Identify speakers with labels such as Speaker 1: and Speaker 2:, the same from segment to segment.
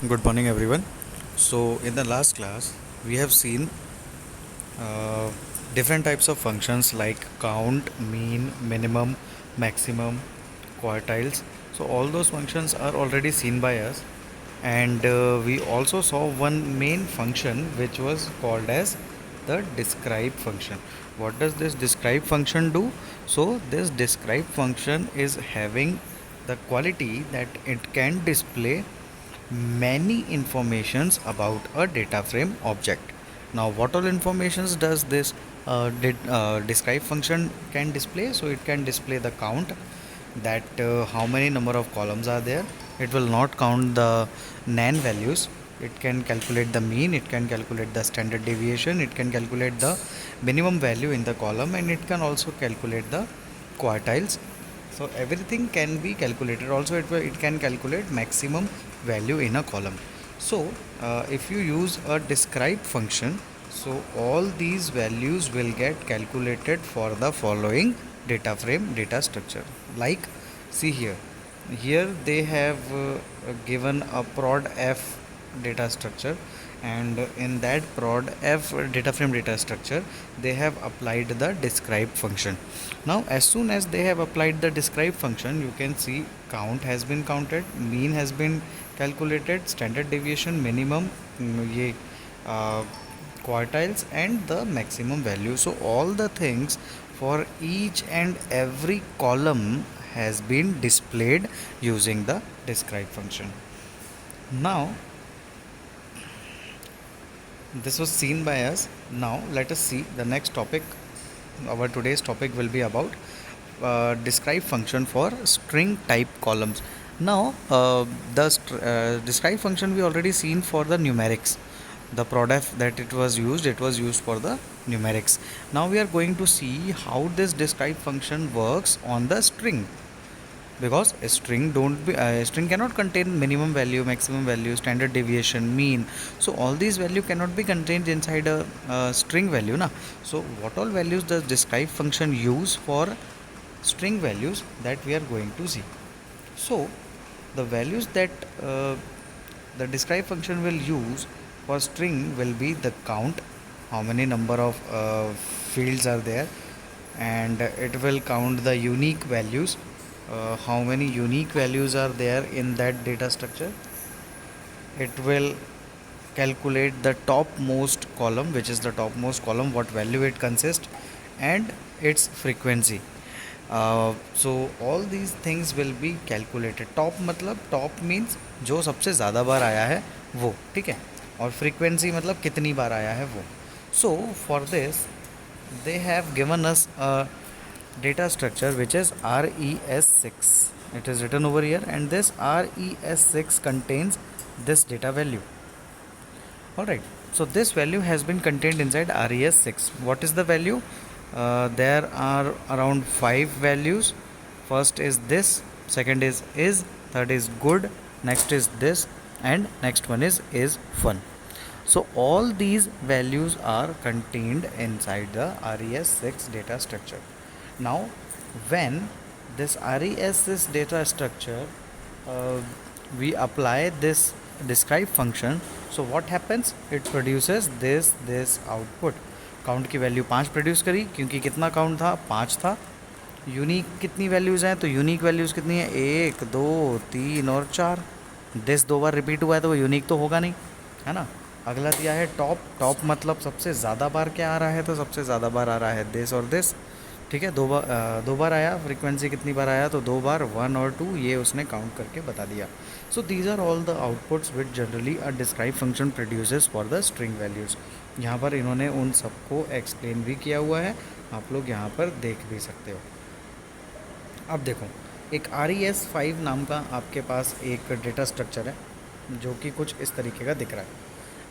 Speaker 1: Good morning, everyone. So, in the last class, we have seen uh, different types of functions like count, mean, minimum, maximum, quartiles. So, all those functions are already seen by us, and we also saw one main function which was called as the describe function. What does this describe function do? So, this describe function is having the quality that it can display many informations about a data frame object. Now what all informations does this describe function can display? So it can display the count, that how many number of columns are there. It will not count the nan values. It can calculate the mean, it can calculate the standard deviation, it can calculate the minimum value in the column, and it can also calculate the quartiles. So everything can be calculated. Also it can calculate maximum value in a column. So if you use a describe function, so all these values will get calculated for the following data frame data structure. Like, see here they have given a prod f data structure, and in that prod f data frame data structure they have applied the describe function. Now as soon as they have applied the describe function, you can see count has been counted, mean has been calculated, standard deviation, minimum, ये quartiles, and the maximum value. So all the things for each and every column has been displayed using the describe function. Now this was seen by us. Now let us see the next topic. Our today's topic will be about describe function for string type columns. Now the describe function we already seen for the numerics. The product that it was used for the numerics. Now we are going to see how this describe function works on the string, because a string cannot contain minimum value, maximum value, standard deviation, mean. So all these value cannot be contained inside a string value na. So what all values does describe function use for string values, that we are going to see. So the values that the describe function will use for string will be the count, how many number of fields are there, and it will count the unique values, how many unique values are there in that data structure. It will calculate the topmost column, which is the topmost column, what value it consists, and its frequency. So all these things will be calculated. Top मतलब top means जो सबसे ज़्यादा बार आया है वो, ठीक है, और फ्रीक्वेंसी मतलब कितनी बार आया है वो. So for this they have given us a data structure which is res6. It is written over here, and this res6 contains this data value. Alright, so this value has been contained inside res6. What is the value? There are around 5 values. First is this, second is third is good, next is this, and next one is fun. So all these values are contained inside the res6 data structure. Now when this res6 data structure uh, we apply this describe function, so what happens, it produces this output. Count की value 5 produce करी, क्योंकि कितना count था, 5 था. Unique कितनी values हैं, तो unique values कितनी है, 1 2 3 और 4. दिस 2 बार रिपीट हुआ है तो वो यूनिक तो होगा नहीं, है ना. अगला दिया है टॉप. टॉप मतलब सबसे ज़्यादा बार क्या आ रहा है, तो सबसे ज़्यादा बार आ रहा है दिस और दिस, ठीक है. दो बार आया. फ्रीक्वेंसी कितनी बार आया, तो 2 बार, 1 और 2, ये उसने काउंट करके बता दिया. So these are all the outputs which generally uh describe function produces for the string values. यहाँ पर इन्होंने उन सबको एक्सप्लेन भी किया हुआ है, आप लोग यहाँ पर देख भी सकते हो. अब देखो, एक res5 नाम का आपके पास एक डेटा स्ट्रक्चर है जो कि कुछ इस तरीके का दिख रहा है.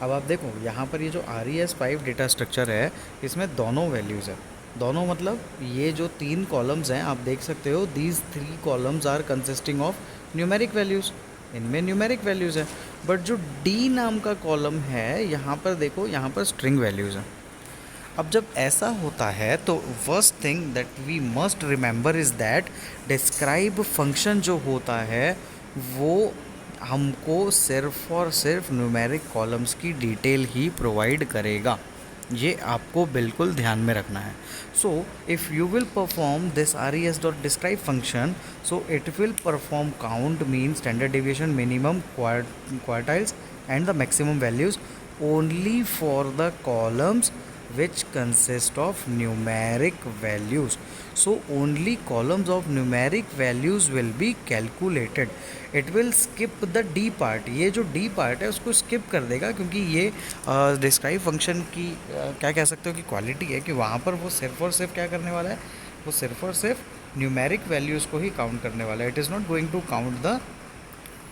Speaker 1: अब आप देखो यहाँ पर ये जो res5 डेटा स्ट्रक्चर है, इसमें दोनों वैल्यूज़ है. दोनों मतलब ये जो 3 कॉलम्स हैं आप देख सकते हो, these 3 columns are consisting of numeric values. इनमें न्यूमेरिक वैल्यूज़ है. बट जो डी नाम का कॉलम है, यहाँ पर देखो, यहाँ पर स्ट्रिंग वैल्यूज़ हैं. अब जब ऐसा होता है तो first thing that we must remember is that describe function जो होता है वो हमको सिर्फ और सिर्फ न्यूमेरिक कॉलम्स की डिटेल ही प्रोवाइड करेगा। ये आपको बिल्कुल ध्यान में रखना है। So if you will perform this res.describe function, so it will perform count, mean, standard deviation, minimum, quartiles and the maximum values only for the columns which consist of numeric values. So only columns of numeric values will be calculated. It will skip the D part. ये जो D part है उसको skip कर देगा, क्योंकि ये describe function की क्या कह सकते हो कि क्वालिटी है कि वहाँ पर वो सिर्फ और सिर्फ क्या करने वाला है, वो सिर्फ और सिर्फ न्यूमेरिक वैल्यूज़ को ही काउंट करने वाला है. It is not going to count the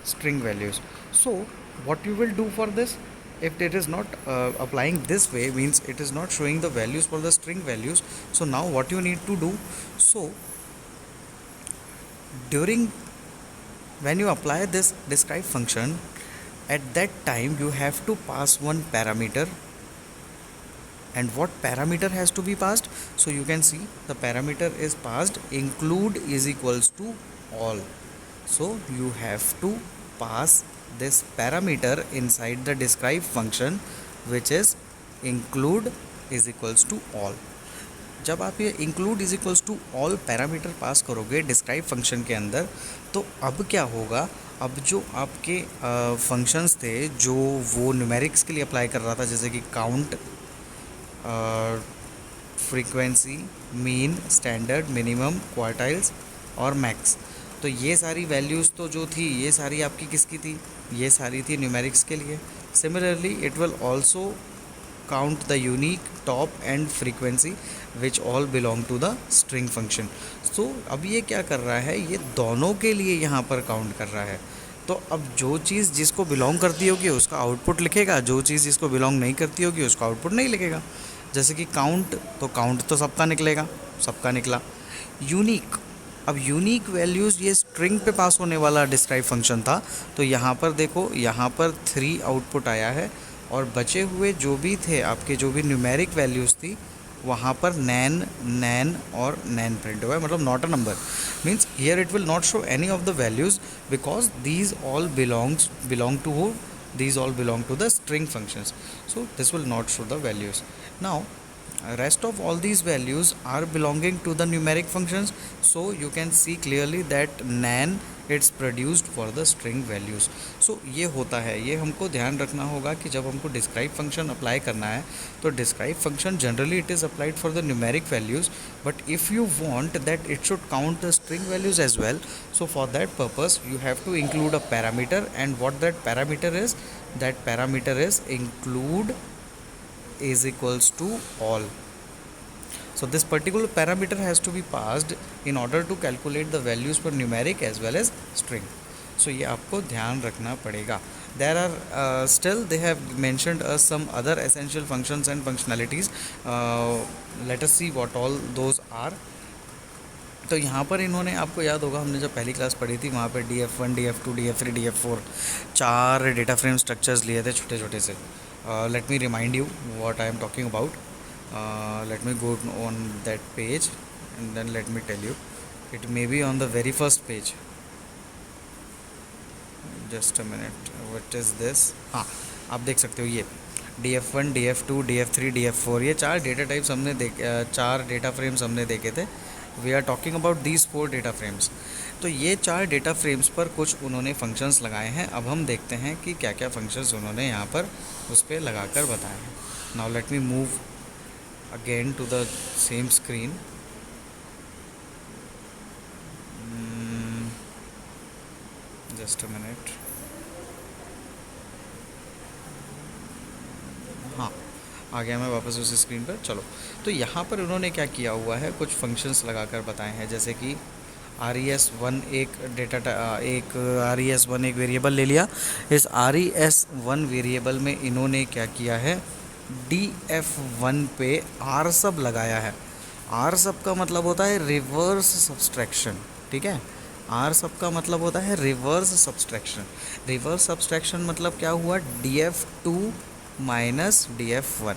Speaker 1: string values. So what you will do for this, if it is not applying this way, means it is not showing the values for the string values. So now what you need to do, so during when you apply this describe function, at that time you have to pass one parameter. And what parameter has to be passed? So you can see the parameter is passed include is equals to all. So you have to pass this parameter inside the describe function, which is include is equals to all. जब आप ये include is equals to all parameter pass करोगे describe function के अंदर, तो अब क्या होगा, अब जो आपके फंक्शंस थे जो वो न्यूमेरिक्स के लिए अप्लाई कर रहा था, जैसे कि count, frequency, mean, standard, minimum, quartiles और मैक्स, तो ये सारी वैल्यूज़ तो जो थी ये सारी आपकी किसकी थी, ये सारी थी न्यूमेरिक्स के लिए. Similarly it will also count the unique, top and frequency which all belong to the string function. So अब ये क्या कर रहा है, ये दोनों के लिए यहाँ पर काउंट कर रहा है. तो अब जो चीज़ जिसको बिलोंग करती होगी उसका आउटपुट लिखेगा, जो चीज़ जिसको बिलोंग नहीं करती होगी उसका आउटपुट नहीं लिखेगा. जैसे कि काउंट, तो काउंट तो सबका निकलेगा, सबका निकला. यूनिक, अब यूनिक वैल्यूज़ ये स्ट्रिंग पे पास होने वाला डिस्क्राइब फंक्शन था, तो यहाँ पर देखो, यहाँ पर 3 आउटपुट आया है, और बचे हुए जो भी थे आपके, जो भी न्यूमेरिक वैल्यूज़ थी, वहाँ पर नैन, नैन और नैन प्रिंट हुआ है, मतलब not a number. Means here it will not show any of the values because these all belong to uh, these all belong to the string functions, so this will not show the values. Now rest of all these values are belonging to the numeric functions, so you can see clearly that nan it's produced for the string values. so ये होता है, ये हमको ध्यान रखना होगा कि जब हमको describe function अप्लाई करना है, तो describe function generally it is applied for the numeric values, but if you want that it should count the string values as well, so for that purpose you have to include a parameter, and what that parameter is, that parameter is include is equals to all. So this particular parameter has to be passed in order to calculate the values for numeric as well as string. So ये आपको ध्यान रखना पड़ेगा. There are still they have mentioned us some other essential functions and functionalities. Let us see what all those are. तो यहाँ पर इन्होंने, आपको याद होगा हमने जब पहली क्लास पढ़ी थी वहाँ पर DF1, DF2, DF3, DF4 4 data frame structures लिए थे छोटे छोटे से. Let me remind you what I am talking about. Let me go on that page and then let me tell you. It may be on the very first page. Just a minute. What is this? हाँ, आप देख सकते हो ये DF1, DF2, DF3, DF4 ये 4 data types हमने 4 data frames हमने देखे थे. We are talking about these 4 data frames. तो ये 4 डेटा फ्रेम्स पर कुछ उन्होंने फंक्शंस लगाए हैं. अब हम देखते हैं कि क्या क्या फंक्शंस उन्होंने यहाँ पर उस पर लगा कर बताए हैं. Now let me move again to the same screen. Just a minute. हाँ, आ गया मैं वापस उसी स्क्रीन पर. चलो, तो यहाँ पर उन्होंने क्या किया हुआ है, कुछ फंक्शंस लगाकर बताए हैं. जैसे कि res1 एक res1 एक वेरिएबल ले लिया. इस res1 वेरिएबल में इन्होंने क्या किया है, df1 पे r सब लगाया है. r सब का मतलब होता है रिवर्स सब्सट्रैक्शन. ठीक है, r सब का मतलब होता है रिवर्स सब्सट्रैक्शन. रिवर्स सब्सट्रैक्शन मतलब क्या हुआ, df2 माइनस df1,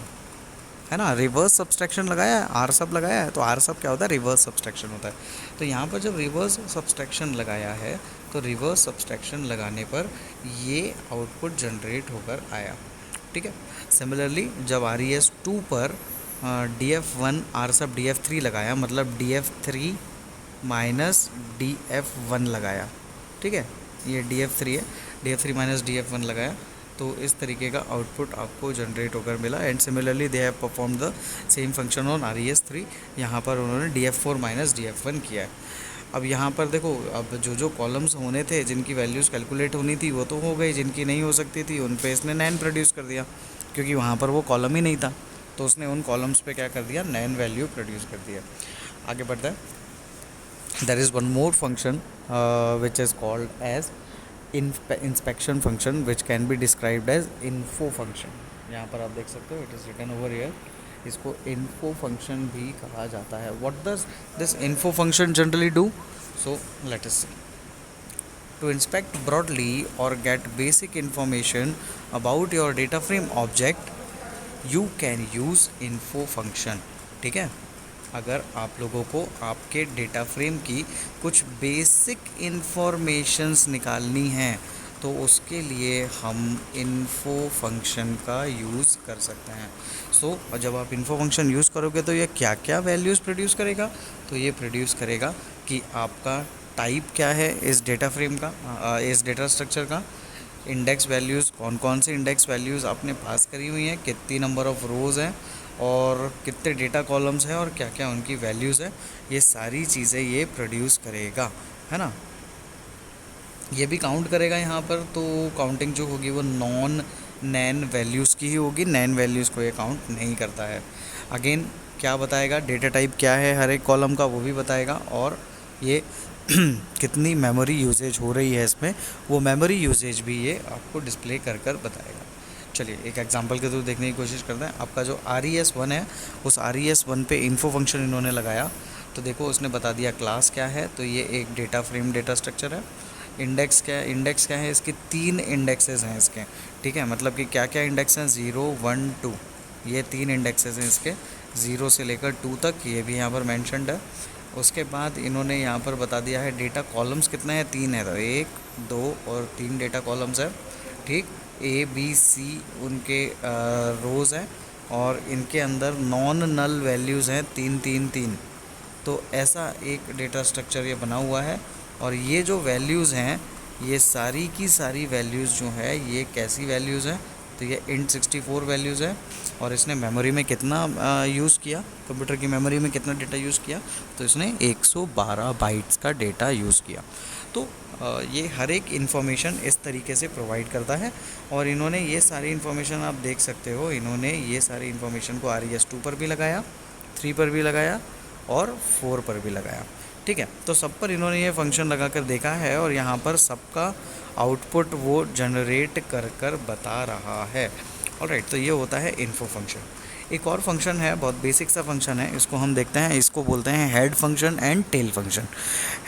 Speaker 1: है ना. रिवर्स सब्सट्रैक्शन लगाया है, r सब लगाया है, तो r सब क्या होता है, रिवर्स सब्सट्रैक्शन होता है. तो यहाँ पर जब रिवर्स सब्सट्रैक्शन लगाया है तो रिवर्स सब्सट्रैक्शन लगाने पर ये आउटपुट जनरेट होकर आया। ठीक है। सिमिलरली जब RES2 पर DF1 आर सब DF3 लगाया, मतलब DF3 माइनस DF1 लगाया। ठीक है, ये DF3 है, DF3 माइनस DF1 लगाया, तो इस तरीके का आउटपुट आपको जनरेट होकर मिला। And similarly they have perform the same function on RES3। यहाँ पर उन्होंने DF4 माइनस DF1 किया है। अब यहाँ पर देखो, अब जो जो कॉलम्स होने थे, जिनकी वैल्यूज़ कैलकुलेट होनी थी वो तो हो गई, जिनकी नहीं हो सकती थी उन पे इसने नैन प्रोड्यूस कर दिया, क्योंकि वहाँ पर वो कॉलम ही नहीं था, तो उसने उन कॉलम्स पे क्या कर दिया, नैन वैल्यू प्रोड्यूस कर दिया। आगे बढ़ता है। There is one more function which is called as inspection function, which can be described as info function। यहाँ पर आप देख सकते हो, it is written over here, इसको info function भी कहा जाता है। What does this info function generally do? So let us see। To inspect broadly or get basic information about your data frame object, you can use info function। ठीक है, अगर आप लोगों को आपके डेटा फ्रेम की कुछ बेसिक इन्फॉर्मेशंस निकालनी है तो उसके लिए हम इन्फो फंक्शन का यूज़ कर सकते हैं। सो जब आप इन्फो फंक्शन यूज़ करोगे तो ये क्या क्या वैल्यूज़ प्रोड्यूस करेगा, तो ये प्रोड्यूस करेगा कि आपका टाइप क्या है इस डेटा फ्रेम का, इस डेटा स्ट्रक्चर का, इंडेक्स वैल्यूज़, कौन कौन सी इंडेक्स वैल्यूज़ आपने पास करी हुई हैं, कितनी नंबर ऑफ़ रोज़ हैं और कितने डेटा कॉलम्स हैं और क्या क्या उनकी वैल्यूज़ है, ये सारी चीज़ें ये प्रोड्यूस करेगा, है ना। ये भी काउंट करेगा यहाँ पर, तो काउंटिंग जो होगी वो नॉन नैन वैल्यूज़ की ही होगी, नैन वैल्यूज़ को ये काउंट नहीं करता है। अगेन क्या बताएगा, डेटा टाइप क्या है हर एक कॉलम का वो भी बताएगा, और ये कितनी मेमोरी यूजेज हो रही है इसमें, वो मेमोरी यूजेज भी ये आपको डिस्प्ले कर कर बताएगा। चलिए एक एग्जांपल के थ्रू देखने की कोशिश करते हैं। आपका जो RES1 है, उस RES1 पे इन्फो फंक्शन इन्होंने लगाया, तो देखो उसने बता दिया क्लास क्या है, तो ये एक डेटा फ्रेम डेटा स्ट्रक्चर है। इंडेक्स क्या है, इसकी 3 इंडेक्सेस हैं इसके। ठीक है, मतलब कि क्या क्या इंडेक्स हैं, 0 1 2, ये 3 इंडेक्सेस हैं इसके, 0 से लेकर 2 तक, ये भी यहाँ पर मैंशनड है। उसके बाद इन्होंने यहाँ पर बता दिया है डेटा कॉलम्स कितने हैं, 3 है, तो 1 2 और 3 डेटा कॉलम्स है। ठीक, ABC उनके रोज़ हैं और इनके अंदर नॉन नल वैल्यूज़ हैं 3 3 3। तो ऐसा एक डेटा स्ट्रक्चर ये बना हुआ है, और ये जो वैल्यूज़ हैं ये सारी की सारी वैल्यूज़ जो है ये कैसी वैल्यूज़ हैं, तो ये int64 वैल्यूज़ है। और इसने मेमोरी में कितना यूज़ किया, कंप्यूटर की मेमोरी में कितना डेटा यूज़ किया, तो इसने 112 बाइट्स का डेटा यूज़ किया। तो ये हर एक इन्फॉर्मेशन इस तरीके से प्रोवाइड करता है, और इन्होंने ये सारी इन्फॉर्मेशन आप देख सकते हो, इन्होंने ये सारी इन्फॉर्मेशन को RES2 पर भी लगाया, 3 पर भी लगाया और 4 पर भी लगाया। ठीक है, तो सब पर इन्होंने ये फंक्शन लगा कर देखा है, और यहाँ पर सबका आउटपुट वो जनरेट कर कर बता रहा है। ऑलराइट, तो ये होता है इन्फो फंक्शन। एक और फंक्शन है, बहुत बेसिक सा फंक्शन है, इसको हम देखते हैं, इसको बोलते हैं head function and tail function.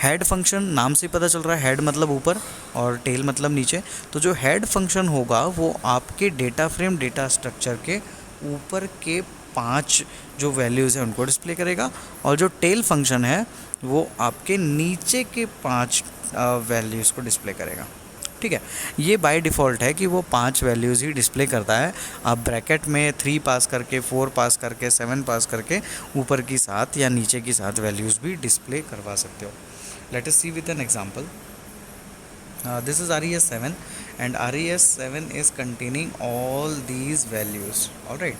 Speaker 1: Head function नाम से पता चल रहा है, हेड मतलब ऊपर और टेल मतलब नीचे। तो जो हेड फंक्शन होगा वो आपके डेटा फ्रेम डेटा स्ट्रक्चर के ऊपर के 5 जो वैल्यूज़ हैं उनको डिस्प्ले करेगा, और जो टेल फंक्शन है वो आपके नीचे के 5 वैल्यूज़ को डिस्प्ले करेगा। ठीक है, ये बाय डिफ़ॉल्ट है कि वो 5 वैल्यूज़ ही डिस्प्ले करता है। आप ब्रैकेट में 3 पास करके, 4 पास करके, 7 पास करके ऊपर की 7 या नीचे की 7 वैल्यूज़ भी डिस्प्ले करवा सकते हो। Let us see with an example. This is RES7 and RES7 is containing all these values. Alright,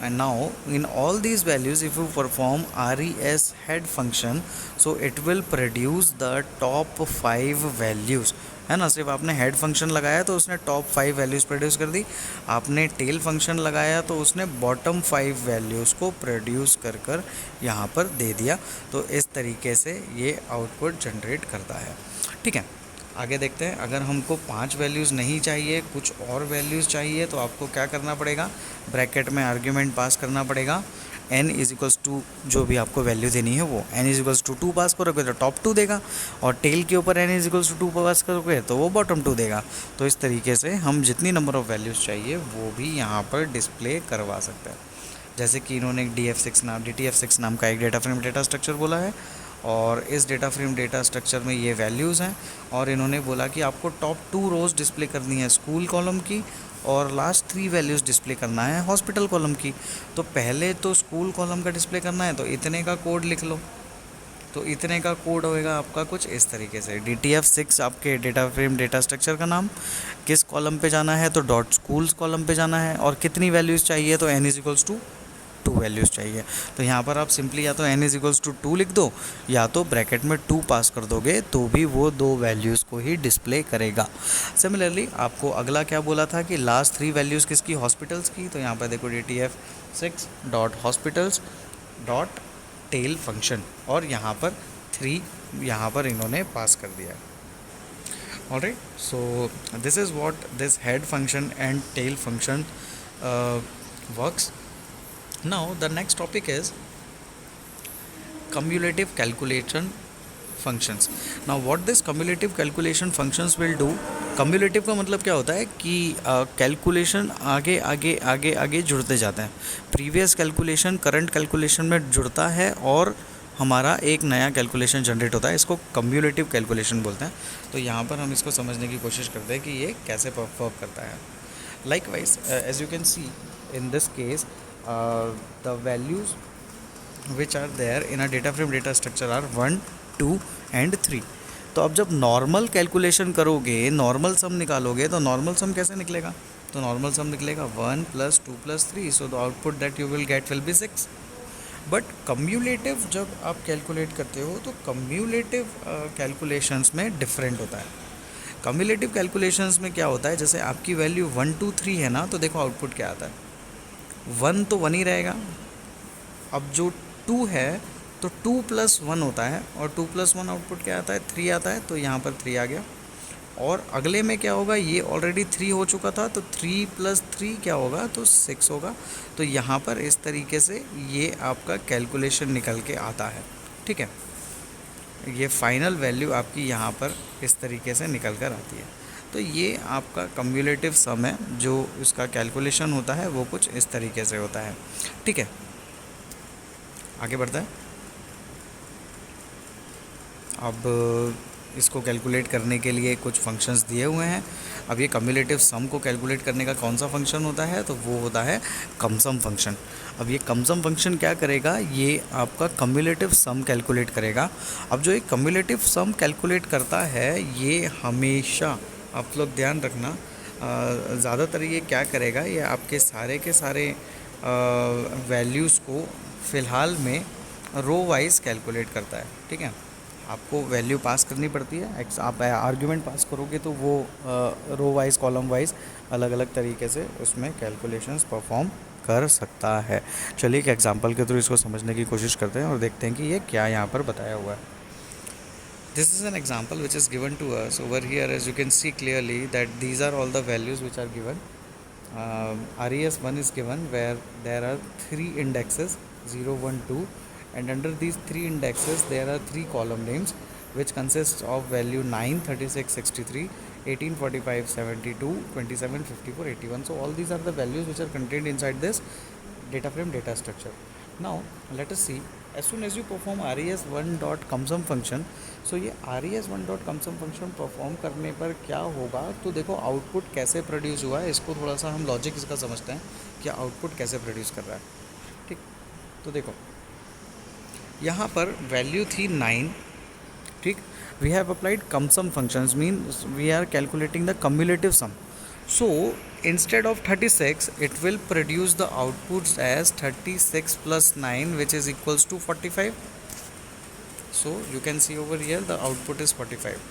Speaker 1: and now in all these values if you perform RES head function, so it will produce the top 5 values, है ना। सिर्फ आपने head function लगाया तो उसने top 5 values produce कर दी, आपने tell function लगाया तो उसने बॉटम 5 वैल्यूज़ को प्रोड्यूस कर कर यहाँ पर दे दिया। तो इस तरीके से ये आउटपुट जनरेट करता है। ठीक है, आगे देखते हैं। अगर हमको 5 वैल्यूज़ नहीं चाहिए, कुछ और वैल्यूज़ चाहिए, तो आपको क्या करना पड़ेगा, ब्रैकेट में आर्ग्यूमेंट पास करना पड़ेगा। n = जो भी आपको वैल्यू देनी है वो n = 2 पास करोगे तो टॉप 2 देगा, और टेल के ऊपर n = 2 पास करोगे तो वो बॉटम 2 देगा। तो इस तरीके से हम जितनी नंबर ऑफ़ वैल्यूज़ चाहिए वो भी यहाँ पर डिस्प्ले करवा सकते हैं। जैसे कि इन्होंने एक DTF6 नाम का एक डेटा फ्रेम डेटा स्ट्रक्चर बोला है, और इस डेटा फ्रेम डेटा स्ट्रक्चर में ये वैल्यूज़ हैं, और इन्होंने बोला कि आपको टॉप 2 रोज़ डिस्प्ले करनी है स्कूल कॉलम की, और लास्ट 3 वैल्यूज़ डिस्प्ले करना है हॉस्पिटल कॉलम की। तो पहले तो स्कूल कॉलम का डिस्प्ले करना है, तो इतने का कोड लिख लो। तो इतने का कोड होएगा आपका कुछ इस तरीके से, DTF6 आपके डेटा फ्रेम डेटा स्ट्रक्चर का नाम, किस कॉलम पे जाना है तो डॉट स्कूल्स कॉलम पे जाना है, और कितनी वैल्यूज़ चाहिए तो n is equals to 2 values चाहिए। तो यहाँ पर आप सिंपली या तो n इज इक्वल्स टू 2 लिख दो, या तो ब्रैकेट में 2 पास कर दोगे तो भी वो 2 वैल्यूज़ को ही डिस्प्ले करेगा। सिमिलरली आपको अगला क्या बोला था कि लास्ट 3 वैल्यूज़ किसकी, हॉस्पिटल्स की। तो यहाँ पर देखो DTF6 dot hospitals dot tail function, और यहाँ पर 3 यहाँ पर इन्होंने पास कर दिया है। Alright, so this is what this head function and tail function works. Now the next topic is cumulative calculation functions. Now what this cumulative calculation functions will do, cumulative का मतलब क्या होता है कि कैलकुलेशन आगे आगे आगे आगे जुड़ते जाते हैं। प्रीवियस कैलकुलेशन करंट कैलकुलेशन में जुड़ता है और हमारा एक नया कैलकुलेशन जनरेट होता है, इसको कम्युलेटिव कैलकुलेशन बोलते हैं। तो यहाँ पर हम इसको समझने की कोशिश करते हैं कि ये कैसे परफॉर्म करता है। Likewise as you can see in this case the values which are there in a data frame data structure are 1, 2 and 3। तो अब जब नॉर्मल कैलकुलेशन करोगे, नॉर्मल सम निकालोगे, तो नॉर्मल सम कैसे निकलेगा, तो नॉर्मल सम निकलेगा 1 + 2 + 3, so the output that you will get will be 6। But cumulative जब आप कैलकुलेट करते हो तो कम्युलेटिव कैलकुलेशंस में डिफरेंट होता है। कम्युलेटिव कैलकुलेशंस में क्या होता है, जैसे आपकी वैल्यू 1, 2, 3 है ना, तो देखो आउटपुट क्या आता है, 1 तो 1 ही रहेगा। अब जो 2 है तो 2 + 1 होता है, और 2 + 1 आउटपुट क्या आता है, 3 आता है, तो यहाँ पर 3 आ गया। और अगले में क्या होगा, ये ऑलरेडी 3 हो चुका था, तो 3 + 3 क्या होगा, तो 6 होगा। तो यहाँ पर इस तरीके से ये आपका कैलकुलेशन निकल के आता है। ठीक है, ये फाइनल वैल्यू आपकी यहाँ पर इस तरीके से निकल कर आती है। तो ये आपका कम्युलेटिव सम है, जो इसका कैलकुलेशन होता है वो कुछ इस तरीके से होता है। ठीक है, आगे बढ़ता है। अब इसको कैलकुलेट करने के लिए कुछ फंक्शंस दिए हुए हैं। अब ये कम्युलेटिव सम को कैलकुलेट करने का कौन सा फंक्शन होता है, तो वो होता है कमसम फंक्शन। अब ये कमसम फंक्शन क्या करेगा, ये आपका कम्युलेटिव सम कैलकुलेट करेगा। अब जो एक कम्युलेटिव सम कैलकुलेट करता है, ये हमेशा आप लोग ध्यान रखना, ज़्यादातर ये क्या करेगा, ये आपके सारे के सारे वैल्यूज़ को फ़िलहाल में रो वाइज कैलकुलेट करता है। ठीक है, आपको वैल्यू पास करनी पड़ती है, आप आर्ग्यूमेंट पास करोगे तो वो रो वाइज कॉलम वाइज अलग अलग तरीके से उसमें कैलकुलेशंस परफॉर्म कर सकता है। चलिए एक एग्जांपल के थ्रू इसको समझने की कोशिश करते हैं और देखते हैं कि ये क्या यहाँ पर बताया हुआ है। This is an example which is given to us over here, as you can see clearly that these are all the values which are given. RES1 is given where there are 3 indexes 0, 1, 2, and under these 3 indexes there are 3 column names which consists of value 9, 36, 63, 18, 45, 72, 27, 54, 81. So all these are the values which are contained inside this data frame data structure. Now let us see, as soon as you perform res1.cumsum function, so ये res1.cumsum function perform करने पर क्या होगा, तो देखो output कैसे produce हुआ है, इसको थोड़ा सा हम लॉजिक इसका समझते हैं कि आउटपुट कैसे प्रोड्यूस कर रहा है। ठीक, तो देखो यहाँ पर वैल्यू थी 9। ठीक, we have applied cumsum functions, means we are calculating the cumulative sum. So instead of 36, it will produce the outputs as 36 plus 9, which is equals to 45. So you can see over here the output is 45.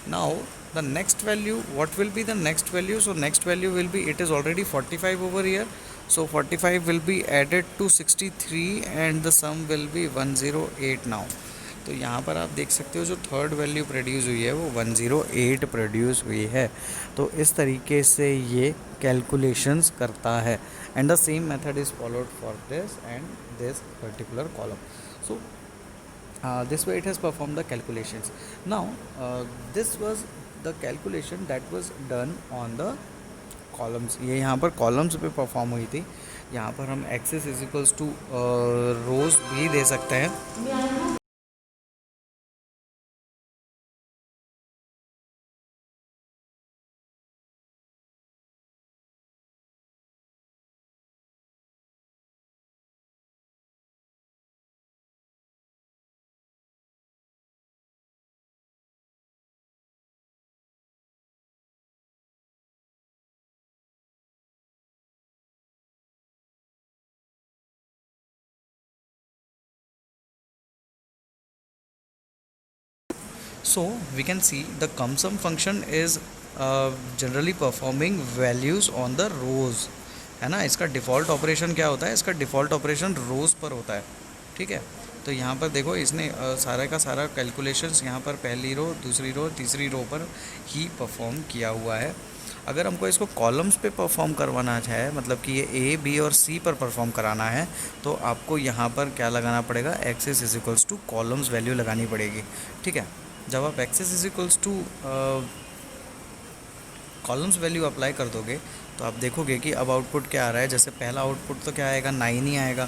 Speaker 1: Now the next value, what will be the next value? So next value will be, it is already 45 over here, so 45 will be added to 63 and the sum will be 108 now. तो यहाँ पर आप देख सकते हो जो third value produce हुई है वो 108 प्रोड्यूस हुई है। तो इस तरीके से ये कैलकुलेशंस करता है, and the same method is followed for this and this particular column. So this way it has perform the calculations. Now this was the calculation that was done on the columns. ये यहाँ पर columns पे perform हुई थी। यहाँ पर हम access is equals two rows भी दे सकते हैं। So we can see the CumSum function is generally performing values on the rows, है ना। इसका डिफ़ॉल्ट ऑपरेशन क्या होता है, इसका डिफ़ॉल्ट ऑपरेशन रोज़ पर होता है, ठीक है। तो यहाँ पर देखो इसने सारा का सारा कैलकुलेशंस यहाँ पर पहली रो, दूसरी रो, तीसरी रो पर ही परफॉर्म किया हुआ है। अगर हमको इसको कॉलम्स पे परफॉर्म करवाना है, मतलब कि ये ए, बी और सी पर परफॉर्म कराना है, तो आपको यहाँ पर क्या लगाना पड़ेगा, axis is equals to columns value लगानी पड़ेगी, ठीक है। जब आप axis is equals to columns value apply कर दोगे तो आप देखोगे कि अब आउटपुट क्या आ रहा है। जैसे पहला आउटपुट तो क्या आएगा, 9 ही आएगा।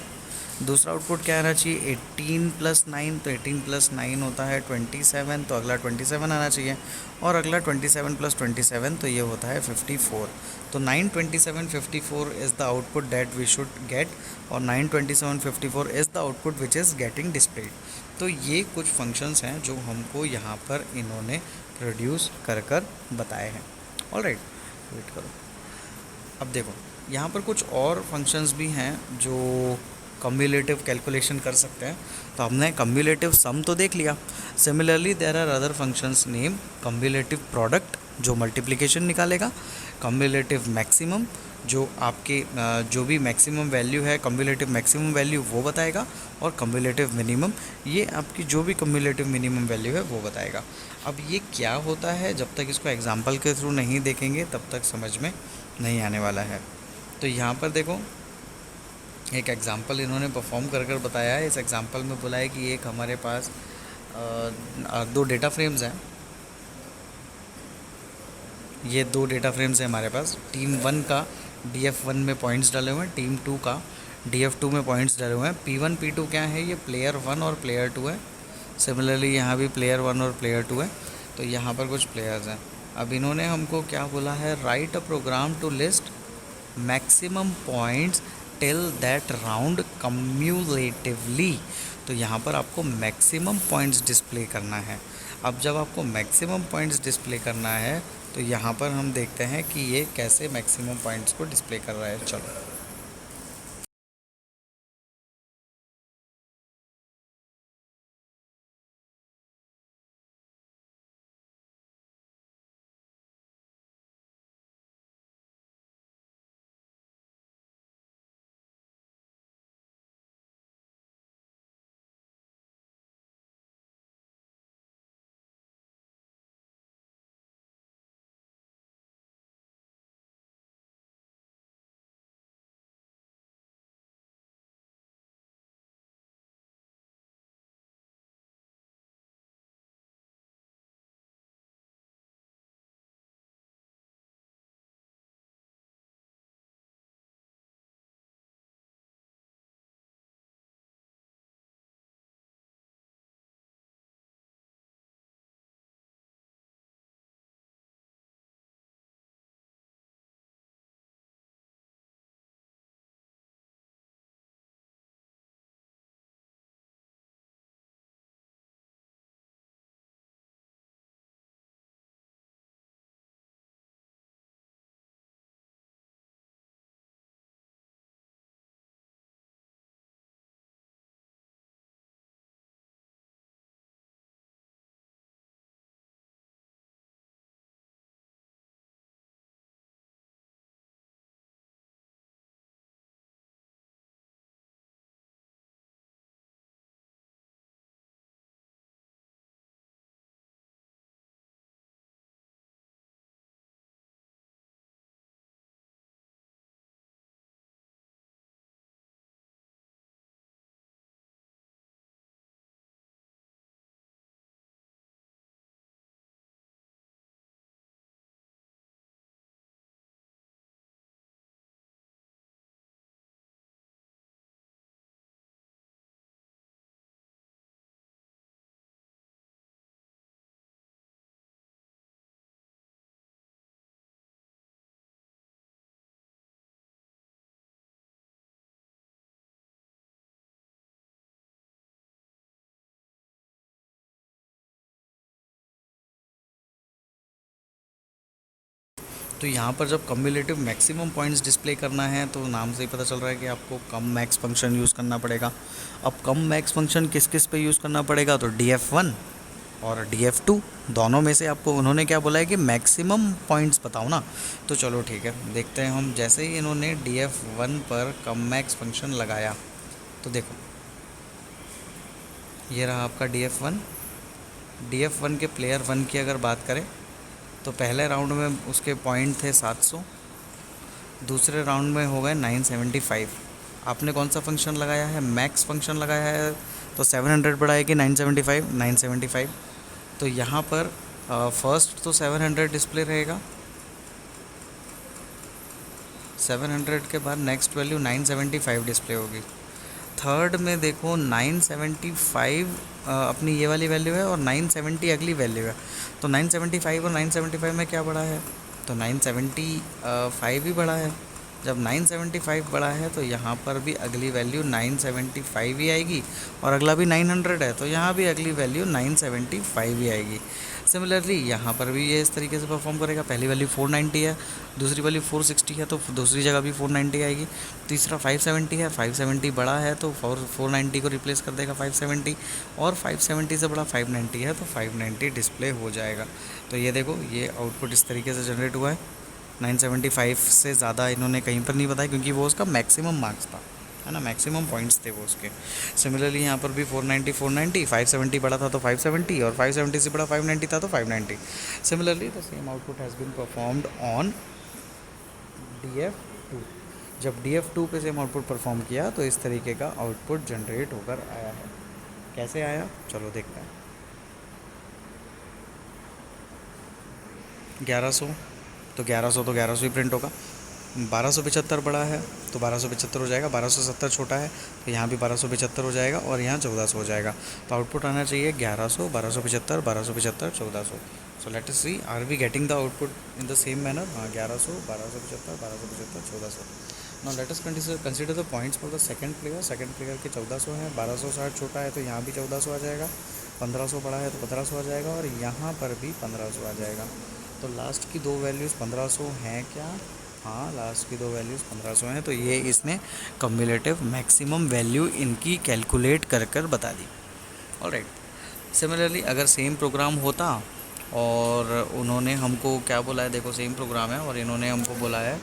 Speaker 1: दूसरा आउटपुट क्या आना चाहिए, 18 + 9, तो 18 + 9 होता है 27, तो अगला 27 आना चाहिए। और अगला 27 + 27, तो ये होता है 54। तो 9, 27, 54 is the output that we should get, और 9, 27, 54 is the output which is getting displayed. तो ये कुछ फंक्शंस हैं जो हमको यहाँ पर इन्होंने प्रोड्यूस कर कर बताए हैं। ऑल राइट, वेट करो। अब देखो यहाँ पर कुछ और फंक्शंस भी हैं जो कम्युलेटिव कैलकुलेशन कर सकते हैं। तो हमने कम्युलेटिव सम तो देख लिया। Similarly there are other functions name cumulative product जो मल्टीप्लिकेशन निकालेगा, कम्युलेटिव मैक्सिमम जो आपके जो भी मैक्सिमम वैल्यू है, कम्युलेटिव मैक्सिमम वैल्यू वो बताएगा, और कम्युलेटिव मिनिमम ये आपकी जो भी कम्युलेटिव मिनिमम वैल्यू है वो बताएगा। अब ये क्या होता है, जब तक इसको एग्जांपल के थ्रू नहीं देखेंगे तब तक समझ में नहीं आने वाला है। तो यहाँ पर देखो एक एग्ज़ाम्पल इन्होंने परफॉर्म कर कर बताया है। इस एग्ज़ाम्पल में बोला है कि एक हमारे पास दो डेटा फ्रेम्स हैं। ये दो डेटा फ्रेम्स हैं हमारे पास। टीम 1 का DF1 में पॉइंट्स डाले हुए हैं, टीम 2 का DF2 में पॉइंट्स डाले हुए हैं। P1 P2 क्या है, ये प्लेयर 1 और प्लेयर 2 है। सिमिलरली यहाँ भी प्लेयर 1 और प्लेयर 2 है। तो यहाँ पर कुछ प्लेयर्स हैं। अब इन्होंने हमको क्या बोला है, write a program to list maximum points till that round cumulatively. तो यहाँ पर आपको मैक्सिमम पॉइंट्स डिस्प्ले करना है। अब जब आपको मैक्सिमम पॉइंट्स डिस्प्ले करना है तो यहाँ पर हम देखते हैं कि ये कैसे मैक्सिमम पॉइंट्स को डिस्प्ले कर रहा है। चलो तो यहाँ पर जब कम्युलेटिव मैक्सिमम पॉइंट्स डिस्प्ले करना है तो नाम से ही पता चल रहा है कि आपको कम मैक्स फंक्शन यूज़ करना पड़ेगा। अब कम मैक्स फंक्शन किस किस पे यूज़ करना पड़ेगा, तो DF1 और DF2, दोनों में से आपको उन्होंने क्या बोला है कि मैक्सिमम पॉइंट्स बताओ ना। तो चलो ठीक है, देखते हैं हम। जैसे ही इन्होंने DF1 पर कम मैक्स फंक्शन लगाया तो देखो ये रहा आपका DF1। DF1 के प्लेयर वन की अगर बात करें तो पहले राउंड में उसके पॉइंट थे 700, दूसरे राउंड में हो गए 975। आपने कौन सा फंक्शन लगाया है? मैक्स फंक्शन लगाया है। तो 700 बढ़ाए कि 975? 975। तो यहाँ पर फर्स्ट तो 700 डिस्प्ले रहेगा, 700 के बाद नेक्स्ट वैल्यू 975 डिस्प्ले होगी। थर्ड में देखो 975 अपनी ये वाली वैल्यू है और 970 अगली वैल्यू है। तो 975 और 975 में क्या बढ़ा है? तो 975 ही बढ़ा है। जब 975 बढ़ा है तो यहाँ पर भी अगली वैल्यू 975 ही आएगी, और अगला भी 900 है तो यहाँ भी अगली वैल्यू 975 ही आएगी। सिमिलरली यहाँ पर भी ये इस तरीके से परफॉर्म करेगा। पहली वैल्यू 490 है, दूसरी वैल्यू 460 है, तो दूसरी जगह भी 490 आएगी। तीसरा 570 है, 570 बड़ा है तो 490 को रिप्लेस कर देगा 570, और 570 से बड़ा 590 है तो 590 डिस्प्ले हो जाएगा। तो ये देखो, ये आउटपुट इस तरीके से जनरेट हुआ है। 975 से ज़्यादा इन्होंने कहीं पर नहीं बताया क्योंकि वो उसका मैक्सिमम मार्क्स था, है ना, मैक्सिमम पॉइंट्स थे वो उसके। सिमिलरली यहाँ पर भी 490 490, 570 बड़ा था तो 570, और 570 से बड़ा 590 था तो 590। Similarly the same output has been performed on DF2। जब DF2 पे सेम आउटपुट परफॉर्म किया तो इस तरीके का आउटपुट जनरेट होकर आया है। कैसे आया चलो देखते हैं। 1100, तो 1100 ही प्रिंट होगा। 1275 बड़ा है तो 1275 हो जाएगा, 1270 छोटा है तो यहाँ भी 1275 हो जाएगा, और यहाँ 1400 हो जाएगा। तो आउटपुट आना चाहिए 1100, 1275, 1275, 1400। So let us see are we getting the output in the same manner. हाँ, 1100, 1275, 1275, 1400। Now let us consider the points for the second player. Second player के 1400 है, 1260 छोटा है तो यहाँ भी 1400 आ जाएगा, 1500 बड़ा है तो 1500 आ जाएगा, और यहाँ पर भी 1500 आ जाएगा। तो लास्ट की दो वैल्यूज़ 1500 हैं क्या? हाँ, लास्ट की दो वैल्यूज़ 1500 हैं, तो ये इसने कम्युलेटिव मैक्सिमम वैल्यू इनकी कैलकुलेट कर कर बता दी। ऑलराइट, सिमिलरली अगर सेम प्रोग्राम होता और उन्होंने हमको क्या बोला है, देखो सेम प्रोग्राम है और इन्होंने हमको बोला है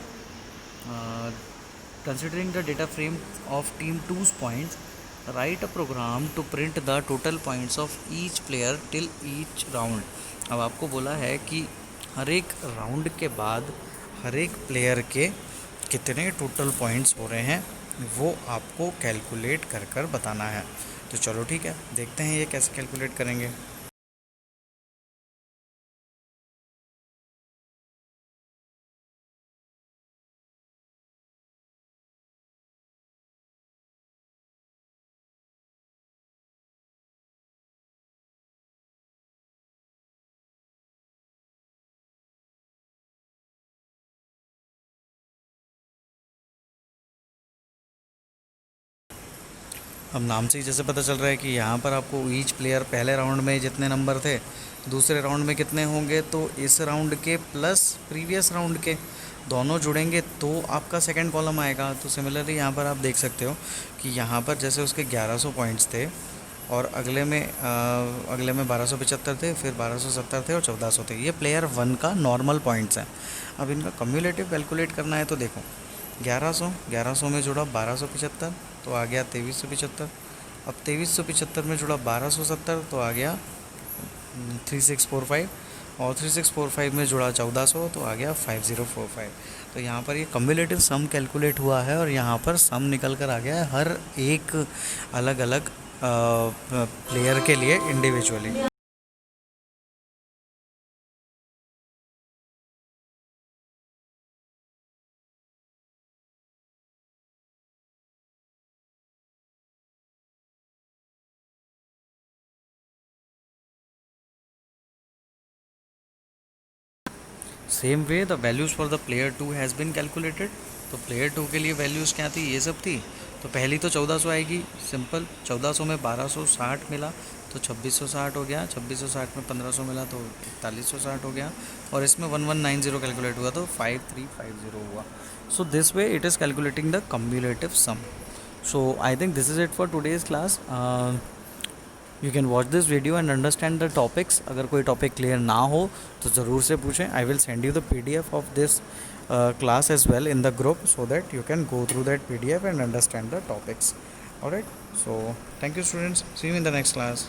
Speaker 1: considering the data frame of team 2's points, write a program to print the total points of each player till each round. अब आपको बोला है कि हर एक राउंड के बाद हर एक प्लेयर के कितने टोटल पॉइंट्स हो रहे हैं वो आपको कैलकुलेट कर कर बताना है। तो चलो ठीक है, देखते हैं ये कैसे कैलकुलेट करेंगे। अब नाम से ही जैसे पता चल रहा है कि यहाँ पर आपको ईच प्लेयर पहले राउंड में जितने नंबर थे दूसरे राउंड में कितने होंगे, तो इस राउंड के प्लस प्रीवियस राउंड के दोनों जुड़ेंगे तो आपका सेकंड कॉलम आएगा। तो सिमिलरली यहाँ पर आप देख सकते हो कि यहाँ पर जैसे उसके 1100 पॉइंट्स थे और अगले में 1275 थे, फिर 1270 थे और 1400 थे। ये प्लेयर वन का नॉर्मल पॉइंट्स हैं। अब इनका कम्युलेटिव कैलकुलेट करना है तो देखो 1100 में जुड़ा 1275 तो आ गया 2375। अब 2375 में जुड़ा 1270 तो आ गया 3645, और 3645 में जुड़ा 1400 तो आ गया 5045। तो यहाँ पर ये कम्युलेटिव सम कैलकुलेट हुआ है और यहाँ पर सम निकल कर आ गया है हर एक अलग अलग प्लेयर के लिए individually. Same way the values for the player two has been calculated. तो प्लेयर टू के लिए वैल्यूज़ क्या थी, ये सब थी। तो पहली तो 1400 आएगी, सिंपल। 1400 में 1260 मिला तो 2660 हो गया, 2660 में 1500 मिला तो 4160 हो गया, और इसमें 1190 कैलकुलेट हुआ तो 5350 हुआ। So this way it is calculating the cumulative sum. So I think this is it for today's class. You can watch this video and understand the topics. अगर कोई टॉपिक क्लियर ना हो तो ज़रूर से पूछें. I will send you the PDF of this class as well in the group, so that you can go through that PDF and understand the topics. All right, so thank you students, see you in the next class.